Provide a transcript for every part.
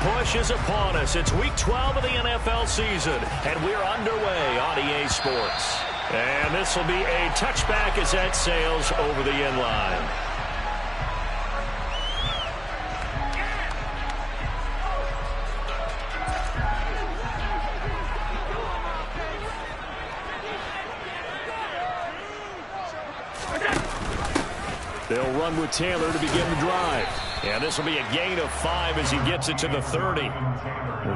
push is upon us. It's Week 12 of the NFL season, and we're underway on EA Sports. And this will be a touchback as that sails over the end line. They'll run with Taylor to begin the drive. And this will be a gain of 5 as he gets it to the 30.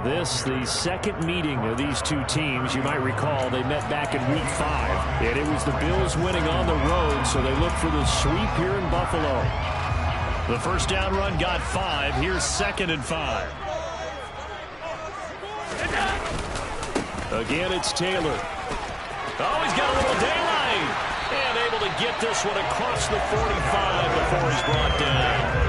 This, the second meeting of these two teams. You might recall they met back in Week 5. And it was the Bills winning on the road, so they look for the sweep here in Buffalo. The first down run got 5. Here's 2nd and 5. Again, it's Taylor. Oh, he's got a little daylight. And able to get this one across the 45 before he's brought down.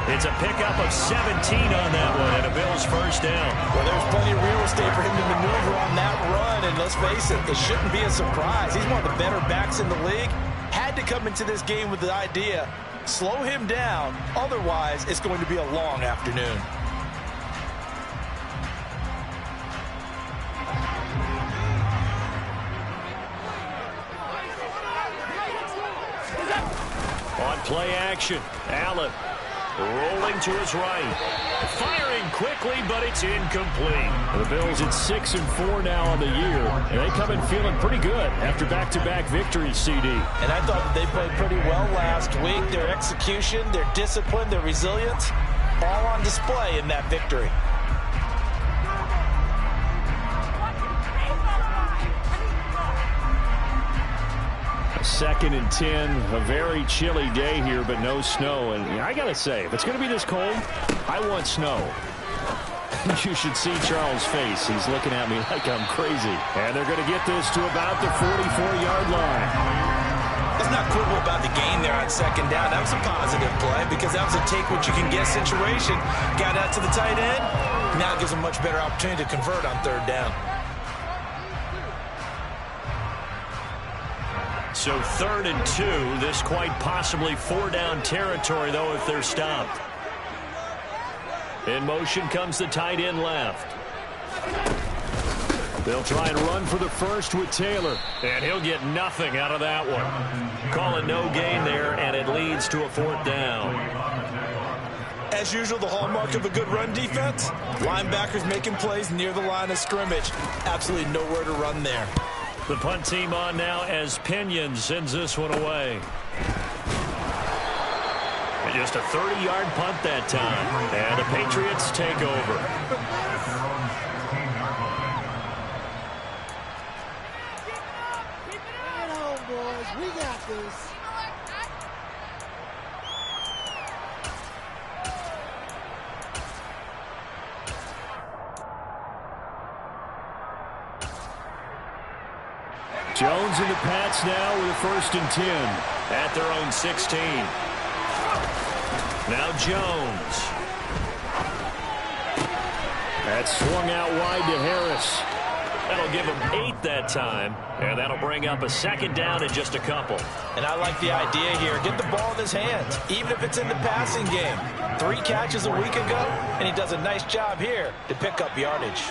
It's a pickup of 17 on that one and a Bills first down. Well, there's plenty of real estate for him to maneuver on that run. And let's face it, it shouldn't be a surprise. He's one of the better backs in the league. Had to come into this game with the idea, slow him down. Otherwise, it's going to be a long afternoon. On play action, Allen rolling to his right. Firing quickly, but it's incomplete. The Bills at 6-4 now on the year. And they come in feeling pretty good after back-to-back victories, CD. And I thought that they played pretty well last week. Their execution, their discipline, their resilience, all on display in that victory. 2nd and 10, a very chilly day here, but no snow. And I got to say, if it's going to be this cold, I want snow. You should see Charles' face. He's looking at me like I'm crazy. And they're going to get this to about the 44-yard line. Let's not quibble about the gain there on 2nd down. That was a positive play because that was a take-what-you-can-get situation. Got out to the tight end. Now it gives them much better opportunity to convert on 3rd down. So 3rd and 2, this quite possibly 4-down territory, though, if they're stopped. In motion comes the tight end left. They'll try and run for the first with Taylor, and he'll get nothing out of that one. Call it no gain there, and it leads to a 4th down. As usual, the hallmark of a good run defense, linebackers making plays near the line of scrimmage. Absolutely nowhere to run there. The punt team on now as Pinion sends this one away. And just a 30-yard punt that time. And the Patriots take over. Bring it home, boys. We got this. Jones and the Pats now with a 1st and 10 at their own 16. Now Jones. That's swung out wide to Harris. That'll give him 8 that time, and that'll bring up a 2nd down in just a couple. And I like the idea here. Get the ball in his hands, even if it's in the passing game. 3 catches a week ago, and he does a nice job here to pick up yardage.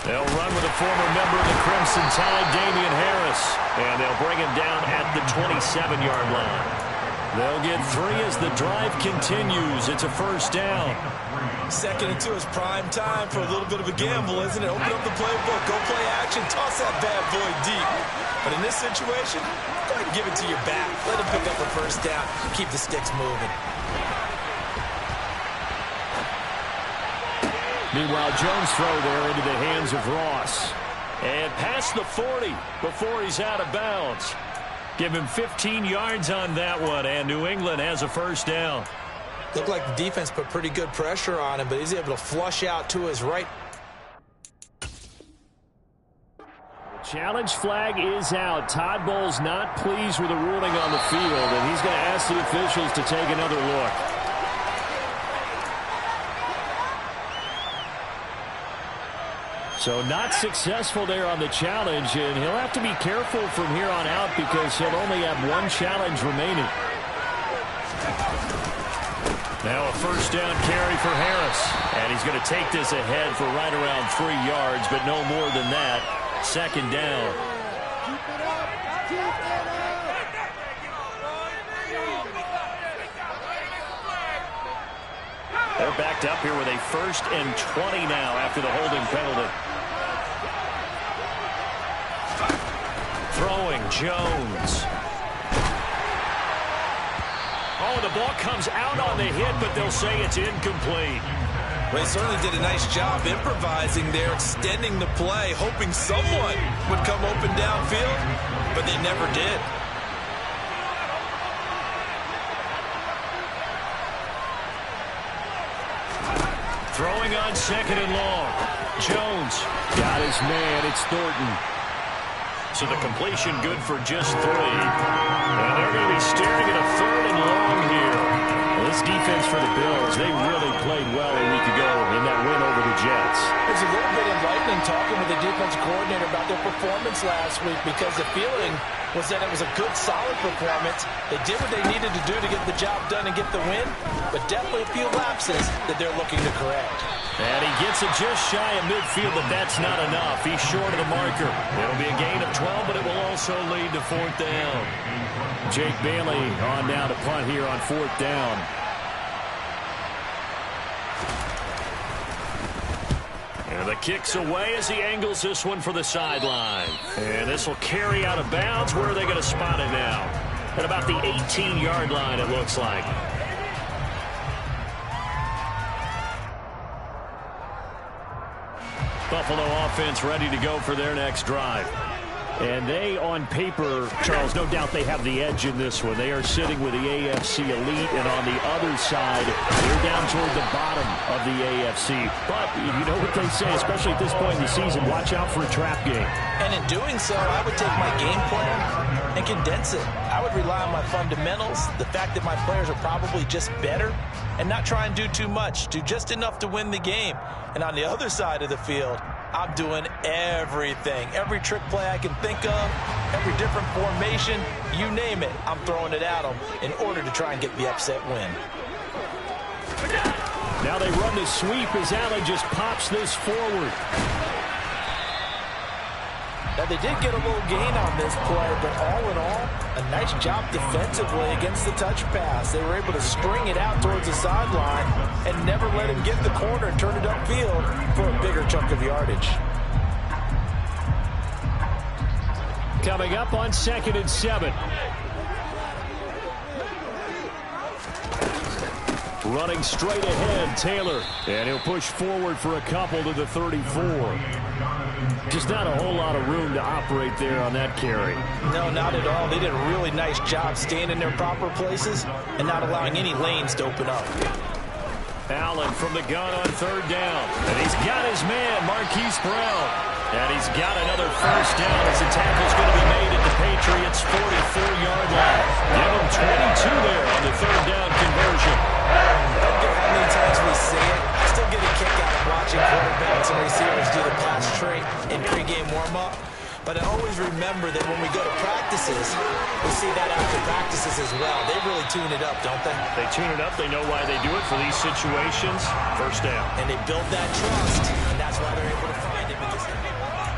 They'll run with a former member of the Crimson Tide, Damian Harris. And they'll bring him down at the 27-yard line. They'll get 3 as the drive continues. It's a 1st down. 2nd and 2 is prime time for a little bit of a gamble, isn't it? Open up the playbook, go play action, toss that bad boy deep. But in this situation, go ahead and give it to your back. Let him pick up a 1st down. Keep the sticks moving. Meanwhile, Jones' throw there into the hands of Ross. And past the 40 before he's out of bounds. Give him 15 yards on that one, and New England has a 1st down. Looked like the defense put pretty good pressure on him, but he's able to flush out to his right. Challenge flag is out. Todd Bowles not pleased with the ruling on the field, and he's going to ask the officials to take another look. So not successful there on the challenge, and he'll have to be careful from here on out because he'll only have 1 challenge remaining. Now a first down carry for Harris. And he's going to take this ahead for right around 3 yards, but no more than that. Second down. Keep it up. Keep it up. They're backed up here with a 1st and 20 now after the holding penalty. Throwing Jones. Oh, the ball comes out on the hit, but they'll say it's incomplete. Well, he certainly did a nice job improvising there, extending the play, hoping someone would come open downfield, but they never did. Throwing on 2nd and long. Jones got his man. It's Thornton. So the completion good for just 3. And they're going to be staring at a 3rd and long here. Well, this defense for the Bills, they really played well a week ago in that win over the Jets. It's a little bit enlightening talking with the defensive coordinator about their performance last week, because the feeling was that it was a good, solid performance. They did what they needed to do to get the job done and get the win, but definitely a few lapses that they're looking to correct. And he gets it just shy of midfield, but that's not enough. He's short of the marker. It'll be a gain of 12, but it will also lead to 4th down. Jake Bailey on down to punt here on 4th down. And the kick's away as he angles this one for the sideline. And this will carry out of bounds. Where are they going to spot it now? At about the 18-yard line, it looks like. Buffalo offense ready to go for their next drive. And they, on paper, Charles, no doubt they have the edge in this one. They are sitting with the AFC elite, and on the other side, they're down toward the bottom of the AFC. But you know what they say, especially at this point in the season, watch out for a trap game. And in doing so, I would take my game plan and condense it. I would rely on my fundamentals, the fact that my players are probably just better, and not try and do too much, do just enough to win the game. And on the other side of the field, I'm doing everything. Every trick play I can think of, every different formation, you name it, I'm throwing it at them in order to try and get the upset win. Now they run the sweep as Allen just pops this forward. Now, they did get a little gain on this play, but all in all, a nice job defensively against the touch pass. They were able to string it out towards the sideline and never let him get the corner and turn it upfield for a bigger chunk of yardage. Coming up on 2nd and 7. Running straight ahead, Taylor. And he'll push forward for a couple to the 34. Just not a whole lot of room to operate there on that carry. No, not at all. They did a really nice job staying in their proper places and not allowing any lanes to open up. Allen from the gun on 3rd down. And he's got his man, Marquise Brown. And he's got another first down as the tackle's going to be made at the Patriots' 44-yard line. Give him 22 there on the 3rd down conversion. I don't care how many times we say it, I still get a kick out of watching quarterbacks and receivers do the pass trait in pregame warm-up. But I always remember that when we go to practices, we see that after practices as well. They really tune it up, don't they? They tune it up. They know why they do it for these situations. First down. And they build that trust, and that's why they're able to find it.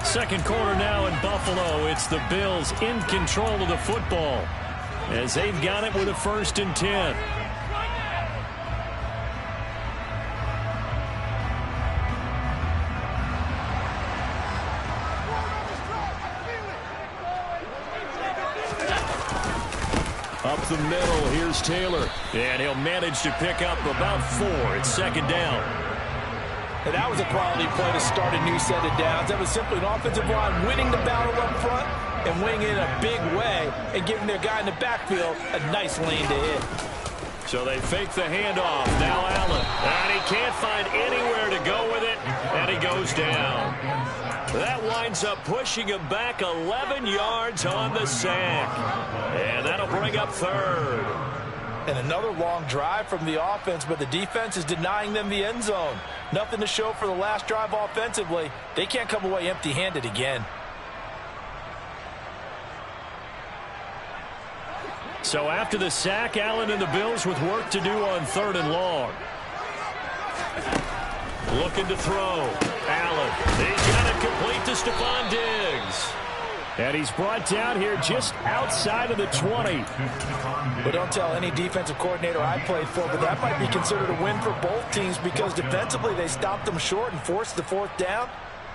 Second quarter now in Buffalo. It's the Bills in control of the football as they've got it with a 1st and 10. Up the middle, here's Taylor. And he'll manage to pick up about 4. It's 2nd down. And that was a quality play to start a new set of downs. That was simply an offensive line winning the battle up front and winning it in a big way and giving their guy in the backfield a nice lane to hit. So they fake the handoff. Now Allen. And he can't find anywhere to go with it. And he goes down. That winds up pushing him back 11 yards on the sack. And that'll bring up 3rd. And another long drive from the offense, but the defense is denying them the end zone. Nothing to show for the last drive offensively. They can't come away empty-handed again. So after the sack, Allen and the Bills with work to do on 3rd and long. Looking to throw. Allen. He's got it complete to Stephon Diggs. And he's brought down here just outside of the 20. But don't tell any defensive coordinator I played for, but that might be considered a win for both teams because defensively they stopped them short and forced the 4th down.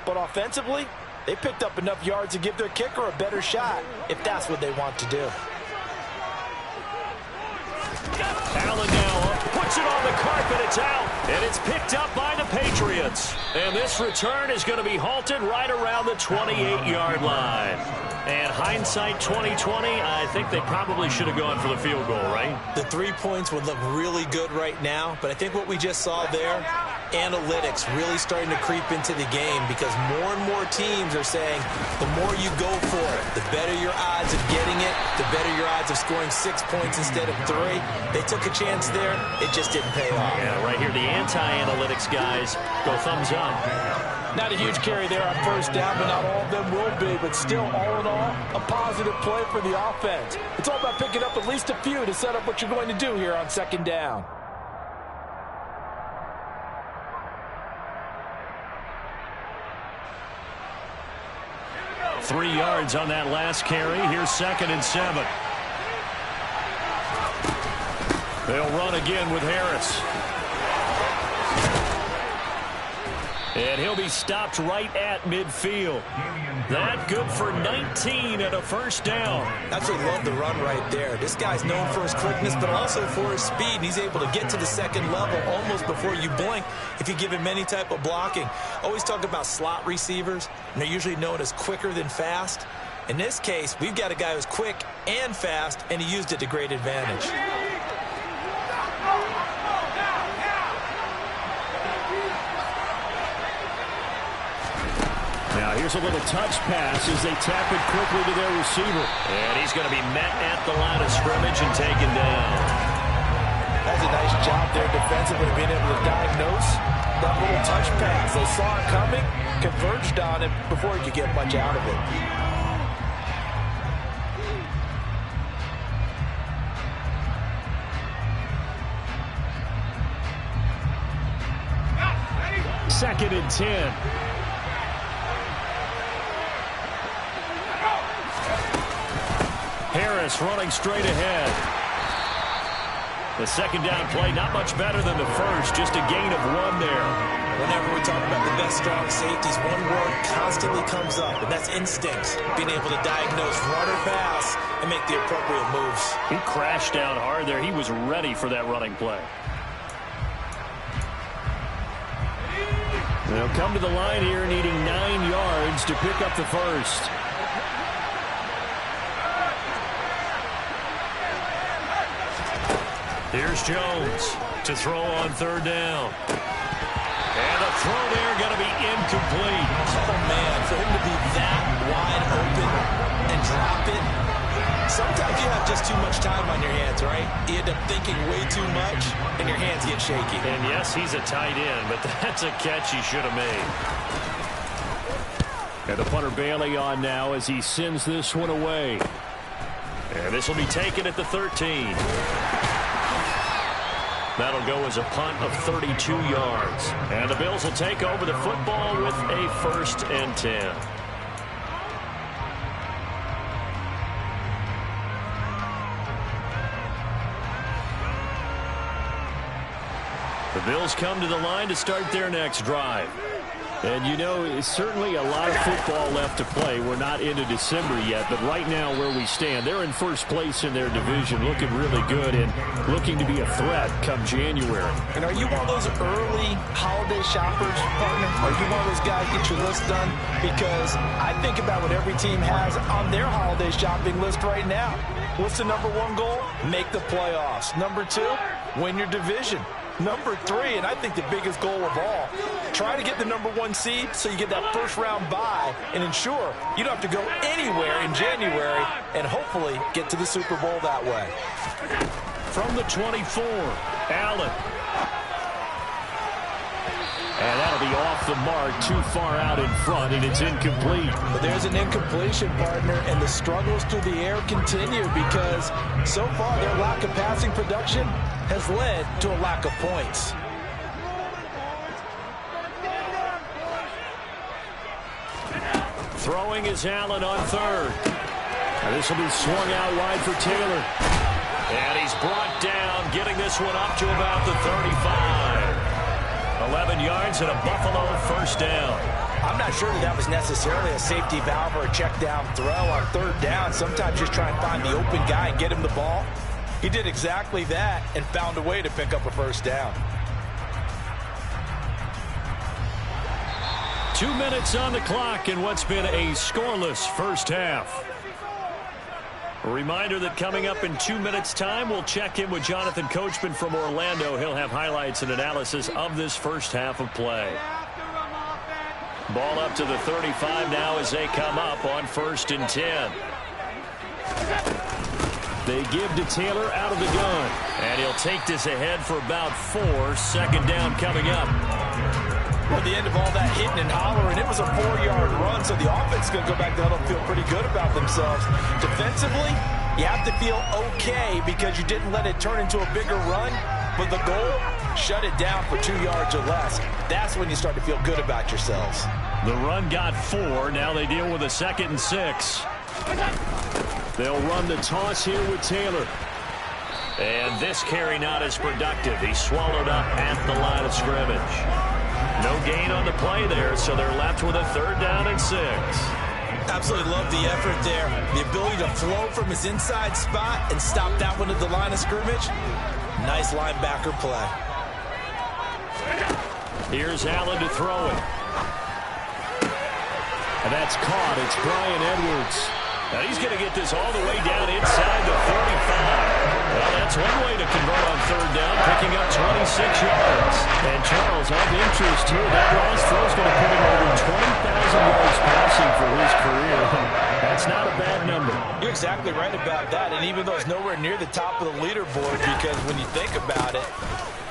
But offensively, they picked up enough yards to give their kicker a better shot if that's what they want to do. Allen now puts it on the carpet. It's out, and it's picked up by the Patriots. And this return is going to be halted right around the 28-yard line. And hindsight 2020, I think they probably should have gone for the field goal, right? The 3 points would look really good right now, but I think what we just saw there, analytics really starting to creep into the game because more and more teams are saying the more you go for it, the better your odds of getting it, the better your odds of scoring 6 points instead of 3. They took a chance there. It just didn't pay off. Yeah, right here, the anti-analytics guys go thumbs up. Not a huge carry there on 1st down, but not all of them will be. But still, all in all, a positive play for the offense. It's all about picking up at least a few to set up what you're going to do here on 2nd down. Three yards on that last carry. Here's 2nd and 7. They'll run again with Harris. And he'll be stopped right at midfield. That good for 19 and a 1st down. Absolutely love the run right there. This guy's known for his quickness, but also for his speed. And he's able to get to the 2nd level almost before you blink if you give him any type of blocking. Always talk about slot receivers, and they're usually known as quicker than fast. In this case, we've got a guy who's quick and fast, and he used it to great advantage. Now here's a little touch pass as they tap it quickly to their receiver. And he's going to be met at the line of scrimmage and taken down. That's a nice job there defensively, being able to diagnose that little touch pass. They saw it coming, converged on it before he could get much out of it. 2nd and 10. Harris running straight ahead. The 2nd down play, not much better than the first, just a gain of 1 there. Whenever we talk about the best strong safeties, one word constantly comes up, and that's instinct. Being able to diagnose run or pass and make the appropriate moves. He crashed down hard there. He was ready for that running play. They'll come to the line here needing 9 yards to pick up the first. Here's Jones to throw on 3rd down. And the throw there going to be incomplete. Oh, man, for him to be that wide open and drop it. Sometimes you have just too much time on your hands, right? You end up thinking way too much, and your hands get shaky. And yes, he's a tight end, but that's a catch he should have made. And the punter Bailey on now as he sends this one away. And this will be taken at the 13. That'll go as a punt of 32 yards. And the Bills will take over the football with a 1st and 10. The Bills come to the line to start their next drive. And, you know, it's certainly a lot of football left to play. We're not into December yet, but right now where we stand, they're in 1st place in their division, looking really good and looking to be a threat come January. And are you one of those early holiday shoppers, partner? Are you one of those guys get your list done? Because I think about what every team has on their holiday shopping list right now. What's the #1 goal? Make the playoffs. #2, win your division. #3, and I think the biggest goal of all, try to get the #1 seed so you get that 1st round bye and ensure you don't have to go anywhere in January and hopefully get to the Super Bowl that way. From the 24, Allen. And that'll be off the mark, too far out in front, and it's incomplete. But there's an incompletion, partner, and the struggles through the air continue because so far their lack of passing production has led to a lack of points. Throwing is Allen on third. And this will be swung out wide for Taylor. And he's brought down, getting this one up to about the 35. 11 yards and a Buffalo first down. I'm not sure that was necessarily a safety valve or a check down throw on third down. Sometimes just try and find the open guy and get him the ball. He did exactly that and found a way to pick up a first down. 2 minutes on the clock in what's been a scoreless first half. A reminder that coming up in 2 minutes' time, we'll check in with Jonathan Coachman from Orlando. He'll have highlights and analysis of this first half of play. Ball up to the 35 now as they come up on 1st and 10. They give to Taylor out of the gun. And he'll take this ahead for about 4. 2nd down coming up. Well, at the end of all that hitting and hollering, it was a 4-yard run, so the offense is going to go back to huddle and feel pretty good about themselves. Defensively, you have to feel okay because you didn't let it turn into a bigger run, but the goal, shut it down for 2 yards or less. That's when you start to feel good about yourselves. The run got 4. Now they deal with a 2nd and 6. They'll run the toss here with Taylor. And this carry not as productive. He's swallowed up at the line of scrimmage. No gain on the play there, so they're left with a 3rd down and 6. Absolutely love the effort there. The ability to flow from his inside spot and stop that one at the line of scrimmage. Nice linebacker play. Here's Allen to throw it. And that's caught. It's Brian Edwards. Now he's going to get this all the way down inside the 35. Well, that's one way to convert on 3rd down, picking up 26 yards. And Charles, of interest here, that last throw is going to put him over 20,000 yards passing for his career. That's not a bad number. You're exactly right about that, and even though it's nowhere near the top of the leaderboard, because when you think about it,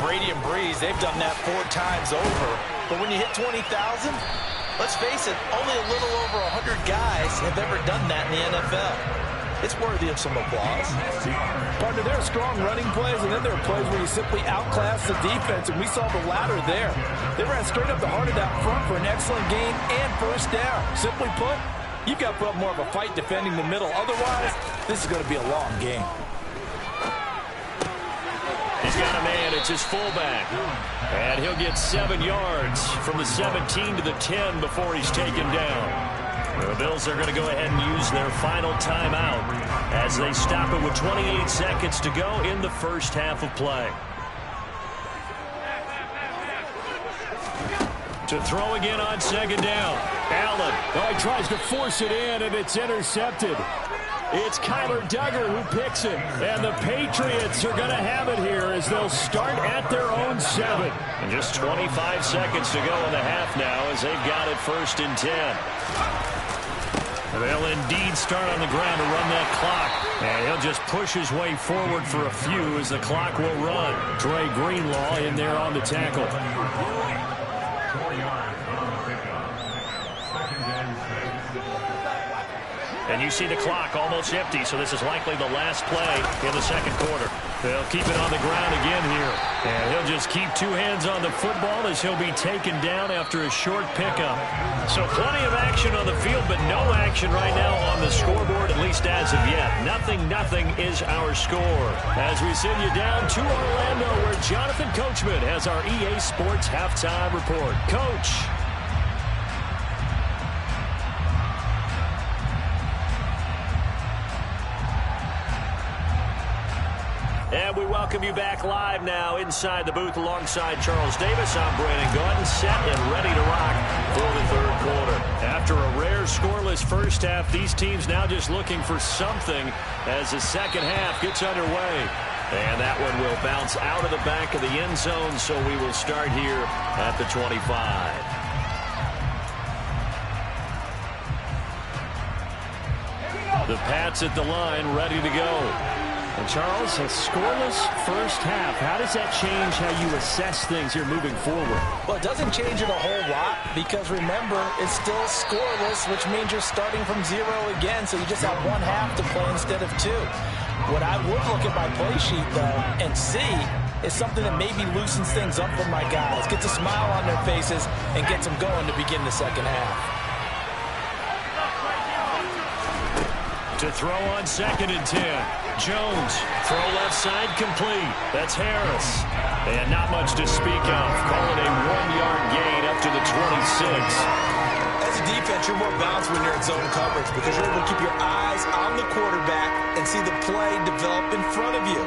Brady and Breeze, they've done that 4 times over. But when you hit 20,000, let's face it, only a little over 100 guys have ever done that in the NFL. It's worthy of some applause. Partner, there are strong running plays, and then there are plays where you simply outclass the defense, and we saw the latter there. They ran straight up the heart of that front for an excellent gain and first down. Simply put, you've got to put up more of a fight defending the middle. Otherwise, this is going to be a long game. He's got a man. It's his fullback. And he'll get 7 yards from the 17 to the 10 before he's taken down. The Bills are going to go ahead and use their final timeout as they stop it with 28 seconds to go in the first half of play. To throw again on 2nd down. Allen. Oh, he tries to force it in, and it's intercepted. It's Kyler Duggar who picks it. And the Patriots are going to have it here as they'll start at their own 7. And just 25 seconds to go in the half now as they've got it 1st and 10. They'll indeed start on the ground to run that clock. And he'll just push his way forward for a few as the clock will run. Dre Greenlaw in there on the tackle. And you see the clock almost empty, so this is likely the last play in the 2nd quarter. They'll keep it on the ground again here. And he'll just keep 2 hands on the football as he'll be taken down after a short pickup. So plenty of action on the field, but no action right now on the scoreboard, at least as of yet. 0-0 is our score. As we send you down to Orlando, where Jonathan Coachman has our EA Sports halftime report. Coach. And we welcome you back live now inside the booth alongside Charles Davis. I'm Brandon Gordon, set and ready to rock for the 3rd quarter. After a rare scoreless first half, these teams now just looking for something as the 2nd half gets underway. And that one will bounce out of the back of the end zone, so we will start here at the 25. The Pats at the line, ready to go. And Charles, a scoreless first half. How does that change how you assess things here moving forward? Well, it doesn't change it a whole lot because, remember, it's still scoreless, which means you're starting from 0 again, so you just have one half to play instead of 2. What I would look at my play sheet, though, and see is something that maybe loosens things up for my guys, gets a smile on their faces, and gets them going to begin the second half. To throw on 2nd and 10. Jones, throw left side complete. That's Harris. And not much to speak of. Call it a 1-yard gain up to the 26. As a defense, you're more balanced when you're in zone coverage because you're able to keep your eyes on the quarterback and see the play develop in front of you.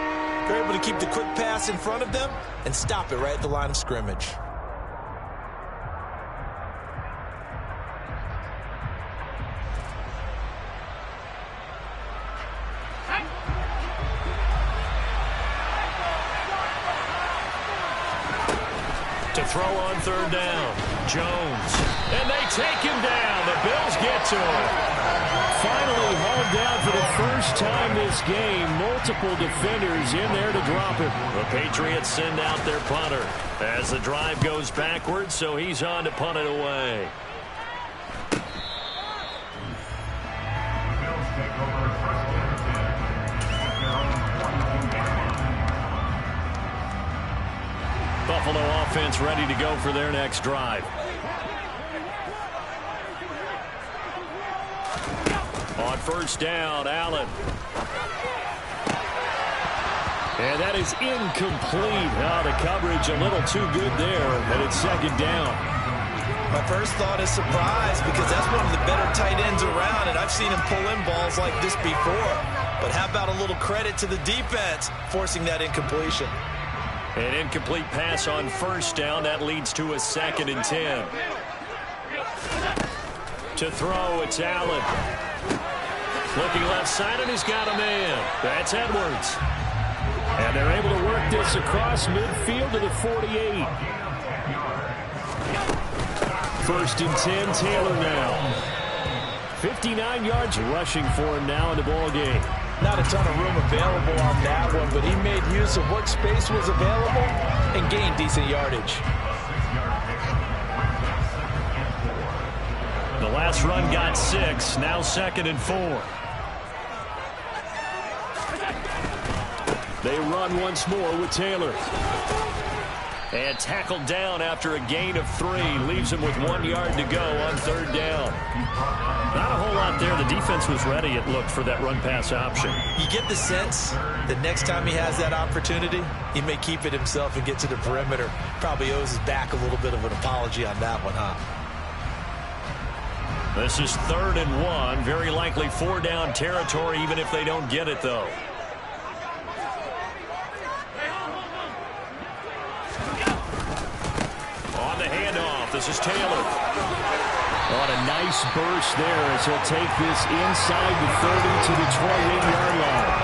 You're able to keep the quick pass in front of them and stop it right at the line of scrimmage. To throw on 3rd down. Jones. And they take him down. The Bills get to him. Finally hauled down for the first time this game. Multiple defenders in there to drop it. The Patriots send out their punter as the drive goes backwards, so he's on to punt it away. Buffalo offense ready to go for their next drive. On 1st down, Allen. And that is incomplete. The coverage a little too good there, and it's 2nd down. My first thought is surprise because that's one of the better tight ends around, and I've seen him pull in balls like this before. But how about a little credit to the defense forcing that incompletion? An incomplete pass on 1st down. That leads to a 2nd and 10. To throw, it's Allen. Looking left side, and he's got a man. That's Edwards. And they're able to work this across midfield to the 48. 1st and 10, Taylor now. 59 yards rushing for him now in the ball game. Not a ton of room available on that one, but he made use of what space was available and gained decent yardage. The last run got 6, now 2nd and 4. They run once more with Taylor. And tackled down after a gain of 3. Leaves him with 1 yard to go on 3rd down. Not a whole lot there. The defense was ready, it looked, for that run-pass option. You get the sense that next time he has that opportunity, he may keep it himself and get to the perimeter. Probably owes his back a little bit of an apology on that one, huh? This is 3rd and 1. Very likely 4-down territory, even if they don't get it, though. On the handoff, this is Taylor. On a nice burst there as he'll take this inside the 30 to the 28-yard line.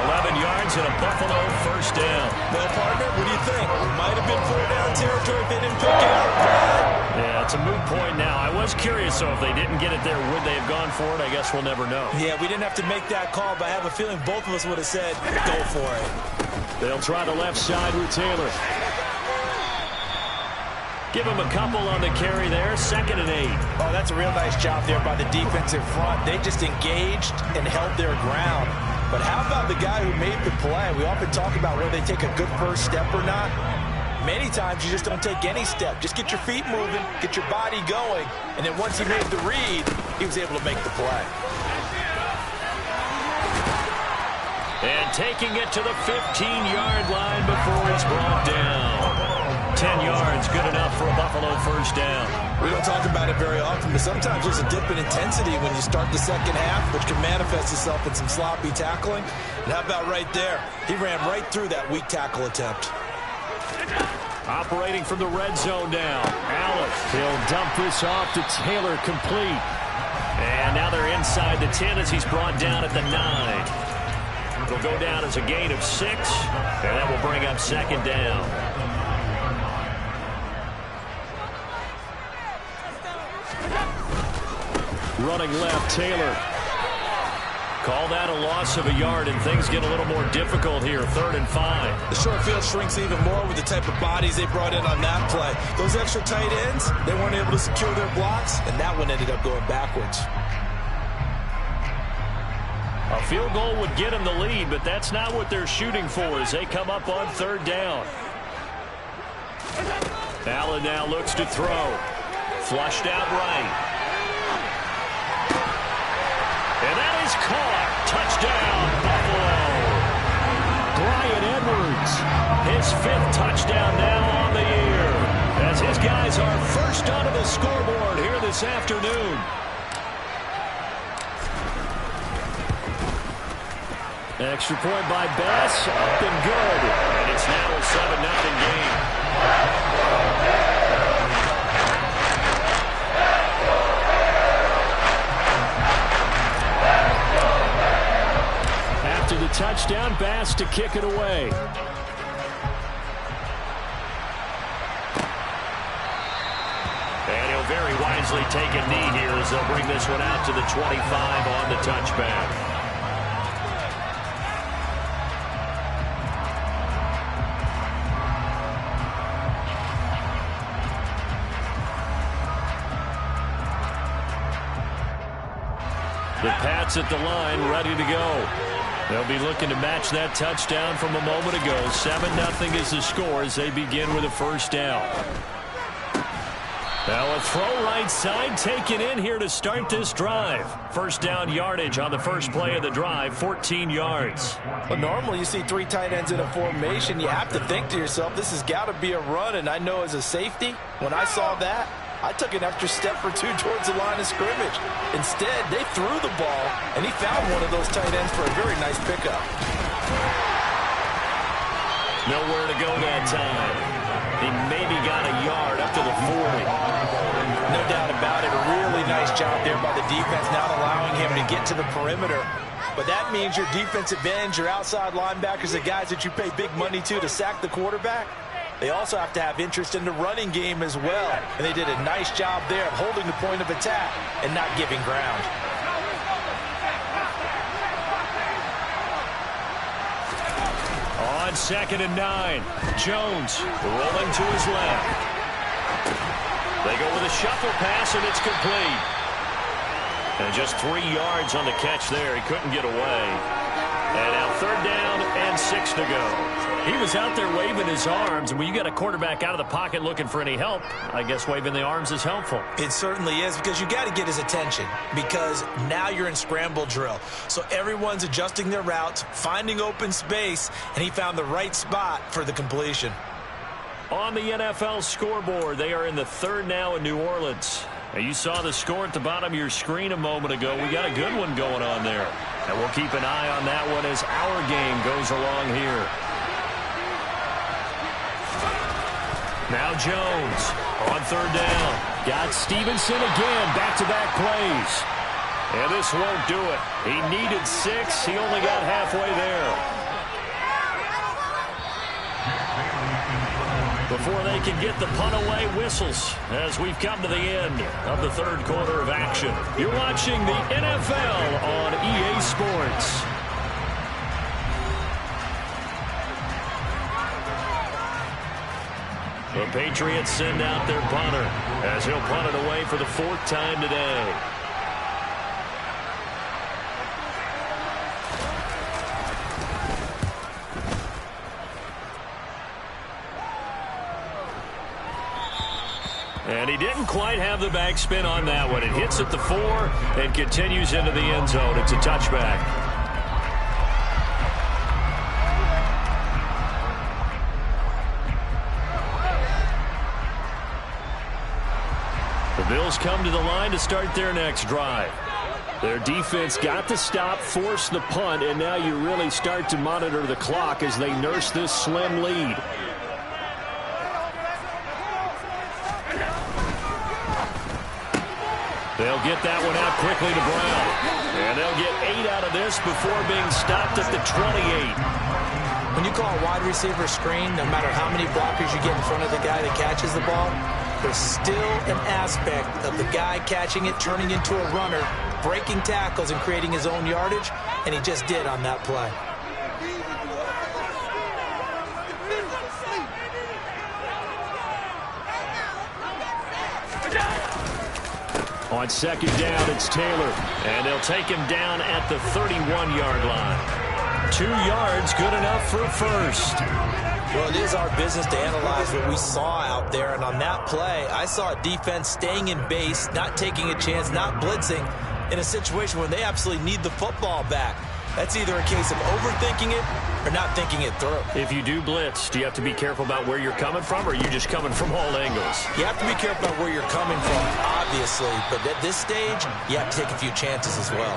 11 yards and a Buffalo 1st down. Well, partner, what do you think? Might have been 4-down territory if they didn't pick it up. Yeah, it's a moot point now. I was curious, though, if they didn't get it there, would they have gone for it? I guess we'll never know. Yeah, we didn't have to make that call, but I have a feeling both of us would have said, go for it. They'll try the left side with Taylor. Give him a couple on the carry there. 2nd and 8. Oh, that's a real nice job there by the defensive front. They just engaged and held their ground. But how about the guy who made the play? We often talk about whether they take a good first step or not. Many times you just don't take any step. Just get your feet moving, get your body going, and then once he made the read, he was able to make the play. And taking it to the 15-yard line before he's brought down. 10 yards, good enough for a Buffalo 1st down. We don't talk about it very often, but sometimes there's a dip in intensity when you start the second half, which can manifest itself in some sloppy tackling. And how about right there? He ran right through that weak tackle attempt. Operating from the red zone now. Allen, he'll dump this off to Taylor, complete. And now they're inside the 10 as he's brought down at the 9. It'll go down as a gain of 6, and that will bring up 2nd down. Running left, Taylor. Call that a loss of a yard, and things get a little more difficult here. 3rd and 5. The short field shrinks even more with the type of bodies they brought in on that play. Those extra tight ends, they weren't able to secure their blocks, and that one ended up going backwards. A field goal would get them the lead, but that's not what they're shooting for as they come up on 3rd down. Allen now looks to throw. Flushed out right. And that is caught. Touchdown, Buffalo. Bryan Edwards, his 5th touchdown now on the year, as his guys are first onto the scoreboard here this afternoon. Extra point by Bass, up and good. And it's now a 7-0 game. After the touchdown, Bass to kick it away. And he'll very wisely take a knee here as they'll bring this one out to the 25 on the touchback. The Pats at the line, ready to go. They'll be looking to match that touchdown from a moment ago. 7-0 is the score as they begin with a first down. Now a throw right side taken in here to start this drive. First down yardage on the first play of the drive, 14 yards. But normally you see 3 tight ends in a formation. You have to think to yourself, this has got to be a run. And I know as a safety, when I saw that, I took an extra step or 2 towards the line of scrimmage. Instead, they threw the ball, and he found one of those tight ends for a very nice pickup. Nowhere to go that time. He maybe got a yard up to the 40. No doubt about it. A really nice job there by the defense, not allowing him to get to the perimeter. But that means your defensive ends, your outside linebackers, the guys that you pay big money to sack the quarterback, they also have to have interest in the running game as well. And they did a nice job there of holding the point of attack and not giving ground. On 2nd and 9, Jones rolling to his left. They go with a shuffle pass, and it's complete. And just 3 yards on the catch there. He couldn't get away. And now 3rd down and 6 to go. He was out there waving his arms, and when you get a quarterback out of the pocket looking for any help, I guess waving the arms is helpful. It certainly is, because you got to get his attention, because now you're in scramble drill. So everyone's adjusting their routes, finding open space, and he found the right spot for the completion. On the NFL scoreboard, they are in the 3rd now in New Orleans. Now, you saw the score at the bottom of your screen a moment ago. We got a good one going on there. And we'll keep an eye on that one as our game goes along here. Now Jones on 3rd down. Got Stevenson again, back-to-back plays. And this won't do it. He needed 6. He only got halfway there. Before they can get the punt away, whistles as we've come to the end of the 3rd quarter of action. You're watching the NFL on EA Sports. The Patriots send out their punter as he'll punt it away for the 4th time today. And he didn't quite have the backspin on that one. It hits at the 4 and continues into the end zone. It's a touchback. The Bills come to the line to start their next drive. Their defense got the stop, forced the punt, and now you really start to monitor the clock as they nurse this slim lead. They'll get that one out quickly to Brown. And they'll get 8 out of this before being stopped at the 28. When you call a wide receiver screen, no matter how many blockers you get in front of the guy that catches the ball, there's still an aspect of the guy catching it turning into a runner breaking tackles and creating his own yardage, and he just did on that play. On second down, it's Taylor, and they'll take him down at the 31-yard line. 2 yards, good enough for a first. Well, it is our business to analyze what we saw out there, and on that play, I saw a defense staying in base, not taking a chance, not blitzing, in a situation where they absolutely need the football back. That's either a case of overthinking it or not thinking it through. If you do blitz, do you have to be careful about where you're coming from, or are you just coming from all angles? You have to be careful about where you're coming from, obviously, but at this stage, you have to take a few chances as well.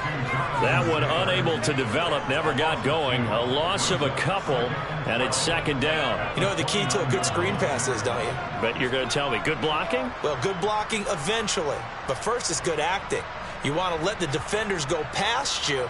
That one unable to develop, never got going. A loss of a couple, and it's second down. You know what the key to a good screen pass is, don't you? Bet you're going to tell me. Good blocking? Well, good blocking eventually, but first it's good acting. You want to let the defenders go past you,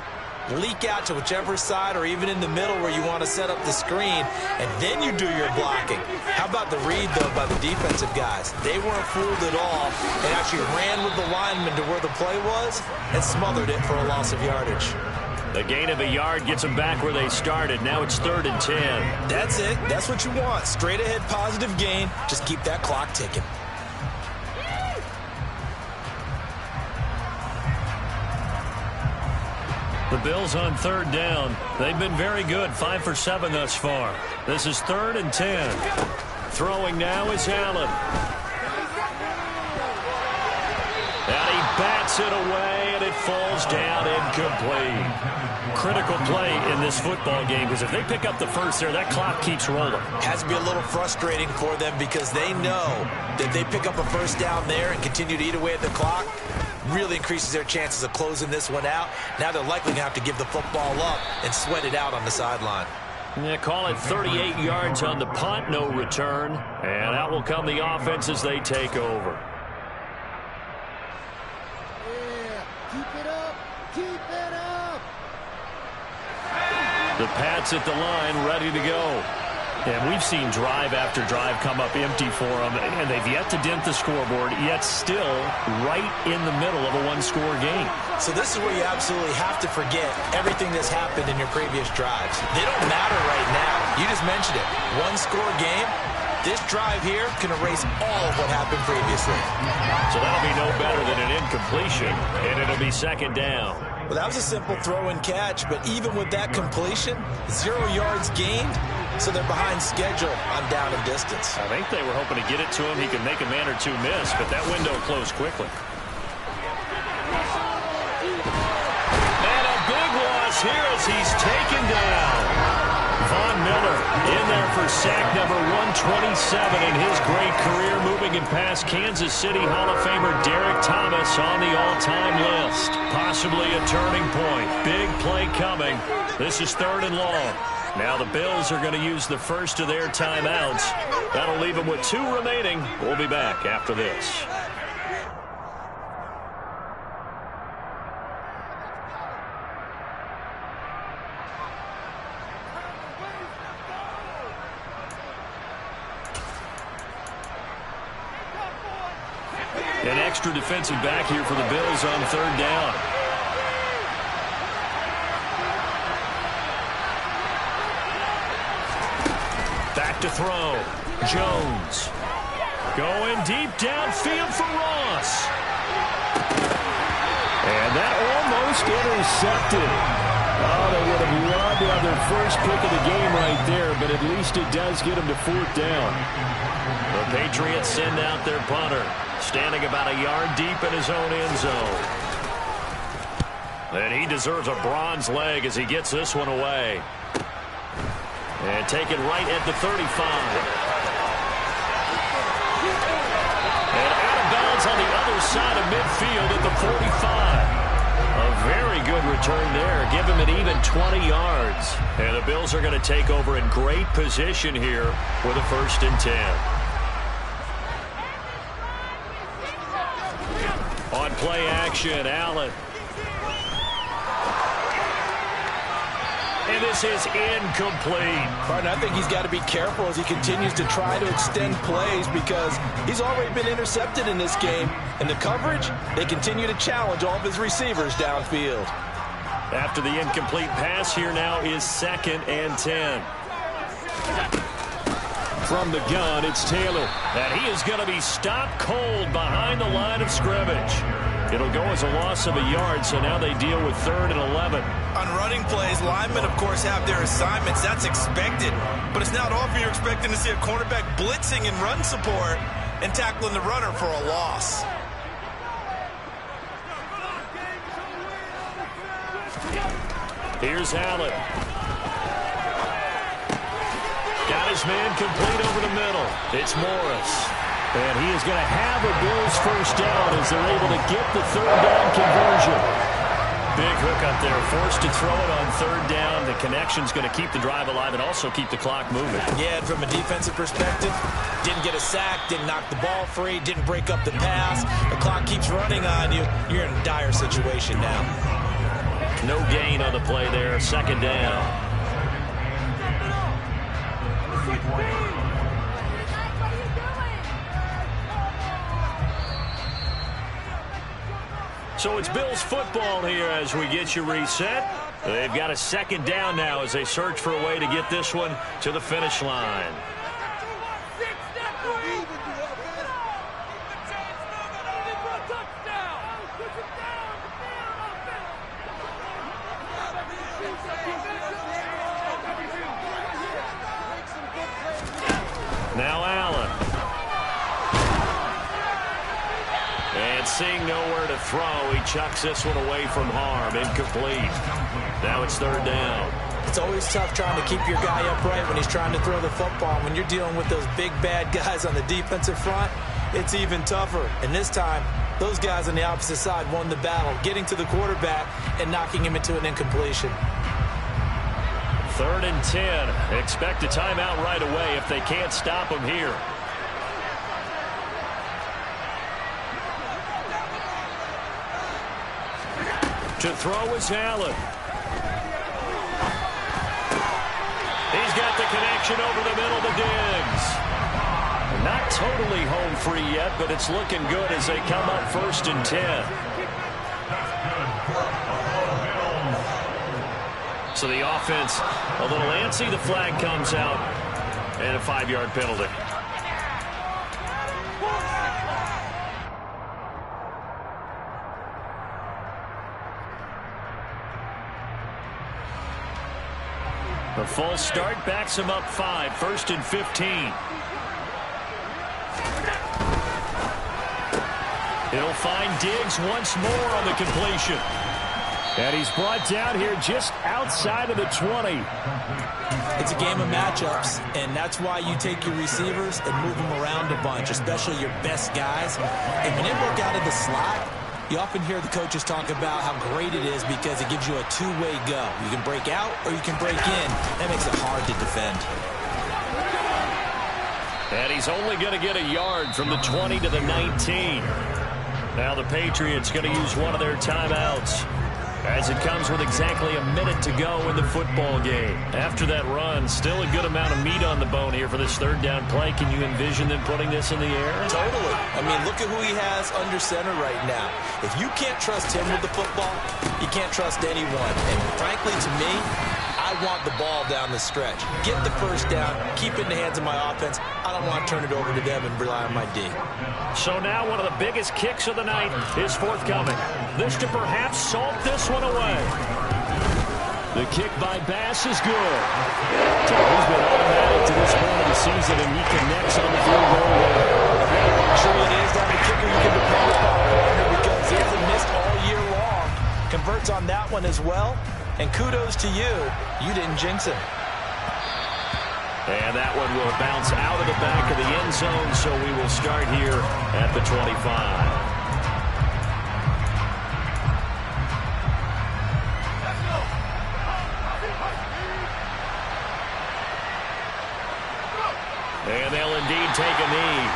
leak out to whichever side or even in the middle where you want to set up the screen, and then you do your blocking. How about the read, though, by the defensive guys? They weren't fooled at all. They actually ran with the lineman to where the play was and smothered it for a loss of yardage. The gain of a yard gets them back where they started. Now it's 3rd and 10. That's it. That's what you want. Straight ahead positive gain. Just keep that clock ticking. The Bills on 3rd down. They've been very good, 5 for 7 thus far. This is 3rd and 10. Throwing now is Allen. And he bats it away, and it falls down incomplete. Critical play in this football game, because if they pick up the first there, that clock keeps rolling. Has to be a little frustrating for them because they know that they pick up a first down there and continue to eat away at the clock, really increases their chances of closing this one out. Now they're likely going to have to give the football up and sweat it out on the sideline. Yeah, call it 38 yards on the punt, no return. And out will come the offense as they take over. Yeah, keep it up, keep it up. The Pats at the line, ready to go. And we've seen drive after drive come up empty for them, and they've yet to dent the scoreboard, yet still right in the middle of a one-score game. So this is where you absolutely have to forget everything that's happened in your previous drives. They don't matter right now. You just mentioned it. One-score game. This drive here can erase all of what happened previously. So that'll be no better than an incompletion, and it'll be second down. Well, that was a simple throw and catch, but even with that completion, 0 yards gained, so they're behind schedule on down and distance. I think they were hoping to get it to him. He could make a man or two miss, but that window closed quickly. And a big loss here as he's taken down. Von Miller in there for sack number 127 in his great career, moving it past Kansas City Hall of Famer Derek Thomas on the all-time list. Possibly a turning point. Big play coming. This is 3rd and long. Now the Bills are going to use the first of their timeouts. That'll leave them with 2 remaining. We'll be back after this. An extra defensive back here for the Bills on 3rd down. Back to throw. Jones. Going deep downfield for Ross. And that almost intercepted. Oh, they would have loved to have their first pick of the game right there, but at least it does get them to 4th down. The Patriots send out their punter, standing about a yard deep in his own end zone. And he deserves a bronze leg as he gets this one away. And taken right at the 35. And out of bounds on the other side of midfield at the 45. A very good return there. Give him an even 20 yards. And the Bills are going to take over in great position here with a 1st and 10. On play action, Allen. And And this is incomplete. Martin, I think he's got to be careful as he continues to try to extend plays because he's already been intercepted in this game. And the coverage, they continue to challenge all of his receivers downfield. After the incomplete pass, here now is 2nd and 10. From the gun, it's Taylor. And he is going to be stopped cold behind the line of scrimmage. It'll go as a loss of a yard, so now they deal with 3rd and 11. On running plays, linemen, of course, have their assignments. That's expected. But it's not often you're expecting to see a cornerback blitzing in run support and tackling the runner for a loss. Here's Allen. Got his man complete over the middle. It's Morris. And he is going to have a Bills first down as they're able to get the 3rd down conversion. Big hook up there. Forced to throw it on 3rd down. The connection's going to keep the drive alive and also keep the clock moving. Yeah, and from a defensive perspective, didn't get a sack, didn't knock the ball free, didn't break up the pass. The clock keeps running on you. You're in a dire situation now. No gain on the play there. 2nd down. So it's Bills football here as we get you reset. They've got a 2nd down now as they search for a way to get this one to the finish line. Now Allen. And seeing nowhere to throw, he chucks this one away from harm. Incomplete. Now it's 3rd down. It's always tough trying to keep your guy upright when he's trying to throw the football. When you're dealing with those big, bad guys on the defensive front, it's even tougher. And this time, those guys on the opposite side won the battle, getting to the quarterback and knocking him into an incompletion. 3rd and 10. Expect a timeout right away if they can't stop him here. To throw is Allen. He's got the connection over the middle to Diggs. Not totally home free yet, but it's looking good as they come up 1st and 10. So the offense a little antsy. The flag comes out and a 5-yard penalty. The false start backs him up 5. 1st and 15. He'll find Diggs once more on the completion. And he's brought down here just outside of the 20. It's a game of matchups, and that's why you take your receivers and move them around a bunch, especially your best guys. And when they work out of the slot, you often hear the coaches talk about how great it is because it gives you a two-way go. You can break out or you can break in. That makes it hard to defend. And he's only going to get a yard from the 20 to the 19. Now the Patriots going to use one of their timeouts as it comes with exactly a minute to go in the football game. After that run, still a good amount of meat on the bone here for this 3rd down play. Can you envision them putting this in the air? Totally. I mean, look at who he has under center right now. If you can't trust him with the football, you can't trust anyone. And frankly, to me, I want the ball down the stretch. Get the 1st down, keep it in the hands of my offense. I don't want to turn it over to them and rely on my D. So now one of the biggest kicks of the night is forthcoming. This to perhaps salt this one away. The kick by Bass is good. So he's been automatic to this point of the season, and he connects on the field goal line. Truly it is down the kicker you can depend upon, partner, because he hasn't missed all year long. Converts on that one as well. And kudos to you. You didn't jinx him. And that one will bounce out of the back of the end zone, so we will start here at the 25. And they'll indeed take a knee.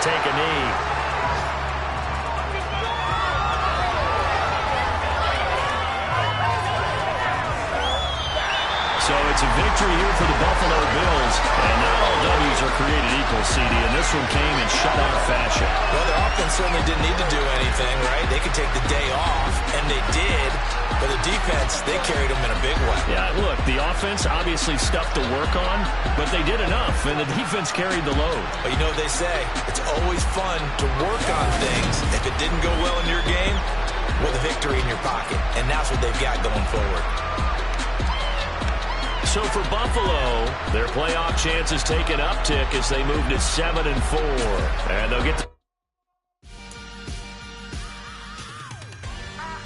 take a knee. So it's a victory here for the Buffalo Bills. And not all W's are created equal, CD, and this one came in shutout fashion. Well, their offense certainly didn't need to do anything, right? They could take the day off, and they did. But the defense, they carried them in a big way. Yeah, look, the offense obviously stuff to work on, but they did enough, and the defense carried the load. But you know what they say, it's always fun to work on things. If it didn't go well in your game, with a victory in your pocket. And that's what they've got going forward. So for Buffalo, their playoff chances take an uptick as they move to 7-4. And they'll get to